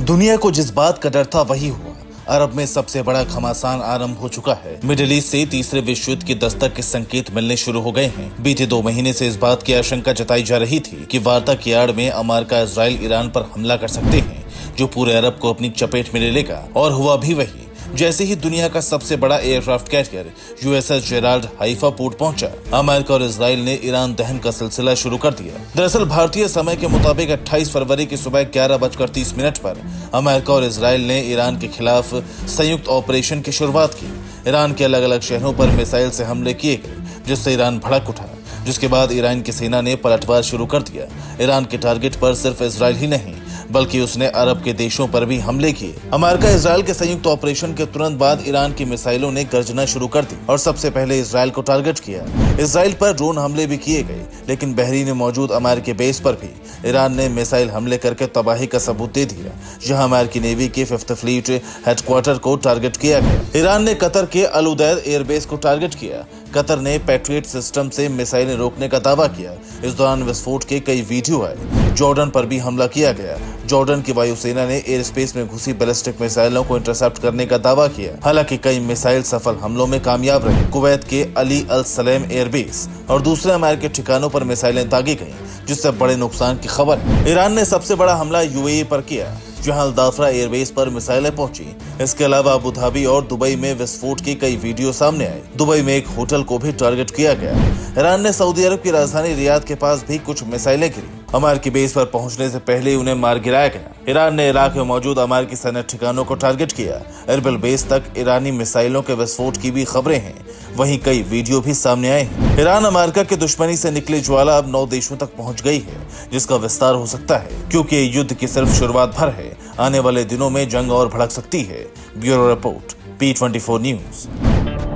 दुनिया को जिस बात का डर था वही हुआ। अरब में सबसे बड़ा घमासान आरंभ हो चुका है। मिडिल ईस्ट से तीसरे विश्व युद्ध की दस्तक के संकेत मिलने शुरू हो गए हैं। बीते 2 महीने से इस बात की आशंका जताई जा रही थी कि वार्ता की आड़ में अमेरिका इजराइल ईरान पर हमला कर सकते हैं, जो पूरे अरब को अपनी चपेट में ले लेगा। और हुआ भी वही। जैसे ही दुनिया का सबसे बड़ा aircraft carrier USS Gerald Haifa port पहुंचा, अमेरिका और इजराइल ने ईरान दहन का सिलसिला शुरू कर दिया। दरअसल भारतीय समय के मुताबिक 28 फरवरी की सुबह 11:30 पर अमेरिका और इजराइल ने ईरान के खिलाफ संयुक्त ऑपरेशन की शुरुआत की। ईरान के अलग अलग शहरों पर मिसाइल से हमले किए गए, जिससे ईरान भड़क उठा, जिसके बाद ईरान की सेना ने पलटवार शुरू कर दिया। ईरान के टारगेट पर सिर्फ इजराइल ही नहीं, बल्कि उसने अरब के देशों पर भी हमले किए। अमेरिका इजराइल के संयुक्त ऑपरेशन के तुरंत बाद ईरान की मिसाइलों ने गर्जना शुरू कर दी और सबसे पहले इजराइल को टारगेट किया। इजराइल पर ड्रोन हमले भी किए गए, लेकिन बहरीन में मौजूद अमेरिकी बेस पर भी ईरान ने मिसाइल हमले करके तबाही का सबूत दे दिया, जहां अमेरिकी नेवी के 5th फ्लीट हेडक्वार्टर को टारगेट किया गया। ईरान ने कतर के अल उदैद एयरबेस को टारगेट किया। कतर ने पैट्रियट सिस्टम से मिसाइलें रोकने का दावा किया। इस दौरान विस्फोट के कई वीडियो आए। जॉर्डन पर भी हमला किया गया। जॉर्डन की वायुसेना ने एयर स्पेस में घुसी बैलिस्टिक मिसाइलों को इंटरसेप्ट करने का दावा किया। हालांकि कई मिसाइल सफल हमलों में कामयाब रहे। कुवैत के अली अल सलेम एयरबेस और दूसरे अमेरिकी ठिकानों पर मिसाइलें दागी गईं, जिससे बड़े नुकसान की खबर है। ईरान ने सबसे बड़ा हमला यूएई पर किया, जहां अल-दाफरा एयरबेस पर मिसाइलें पहुंची। इसके अलावा अबू धाबी और दुबई में विस्फोट के कई वीडियो सामने आए। दुबई में एक होटल को भी टारगेट किया गया। ईरान ने सऊदी अरब की राजधानी रियाद के पास भी कुछ मिसाइलें गिरी। अमेरिकी बेस पर पहुंचने से पहले ही उन्हें मार गिराया गया। ईरान ने इराक में मौजूद अमेरिकी सैन्य ठिकानों को टारगेट किया। एरबिल बेस तक ईरानी मिसाइलों के विस्फोट की भी खबरें हैं। वहीं कई वीडियो भी सामने आए हैं। ईरान अमेरिका की दुश्मनी से निकली ज्वाला अब 9 देशों तक पहुंच गई है, जिसका विस्तार हो सकता है, क्योंकि ये युद्ध की सिर्फ शुरुआत भर है। आने वाले दिनों में जंग और भड़क सकती है। Bureau report, P24 news.